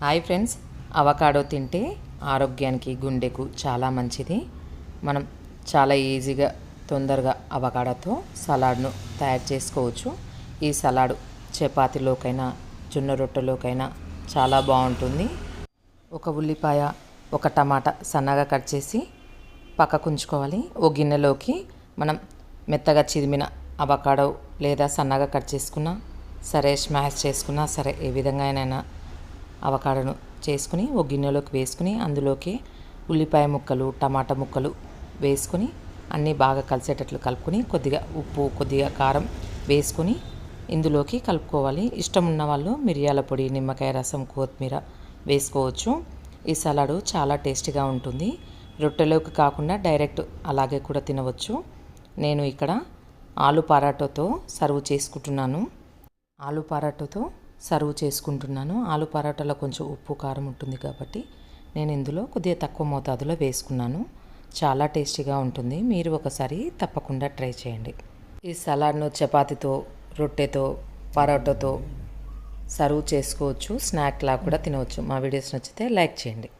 Hi friends, avocado తింటే ఆరోగ్యానికి గుండెకు చాలా మంచిది. మనం చాలా ఈజీగా తొందరగా అవకాడోతో సలాడ్ను తయారు చేసుకోవచ్చు. ఈ సలాడ్ చపాతీలోకైనా జొన్న రొట్టెలోకైనా చాలా బాగుంటుంది. ఒక ఉల్లిపాయ, ఒక టమాటా సన్నగా కట్ చేసి పక్కకు ఉంచుకోవాలి. ఓ గిన్నెలోకి మనం మెత్తగా చిదిమిన అవకాడో లేదా సన్నగా కట్ చేసుకున్నా సరే, స్మాష్ చేసుకున్నా సరే, ఏ విధంగా అయినా అవకాడోను చేసుకుని ఒక గిన్నెలోకి వేసుకుని అందులోకి ఉల్లిపాయ ముక్కలు, టమాటా ముక్కలు వేసుకుని అన్నీ బాగా కలిసేటట్లు కలుపుకొని కొద్దిగా ఉప్పు, కొద్దిగా కారం వేసుకొని ఇందులోకి కలుపుకోవాలి. ఇష్టం ఉన్న వాళ్ళు మిరియాల పొడి, నిమ్మకాయ రసం, కొత్తిమీర వేసుకోవచ్చు. ఈ సలాడు చాలా టేస్టీగా ఉంటుంది. రొట్టెలోకి కాకుండా డైరెక్ట్ అలాగే కూడా తినవచ్చు. నేను ఇక్కడ ఆలు పరాటాతో సర్వ్ చేసుకుంటున్నాను. ఆలు పరాటాలో కొంచెం ఉప్పు, కారం ఉంటుంది కాబట్టి నేను ఇందులో కొద్దిగా తక్కువ మోతాదులో వేసుకున్నాను. చాలా టేస్టీగా ఉంటుంది. మీరు ఒకసారి తప్పకుండా ట్రై చేయండి. ఈ సలాడ్ను చపాతీతో, రొట్టెతో, పరోటాతో సర్వ్ చేసుకోవచ్చు. స్నాక్లా కూడా తినవచ్చు. మా వీడియోస్ నచ్చితే లైక్ చేయండి.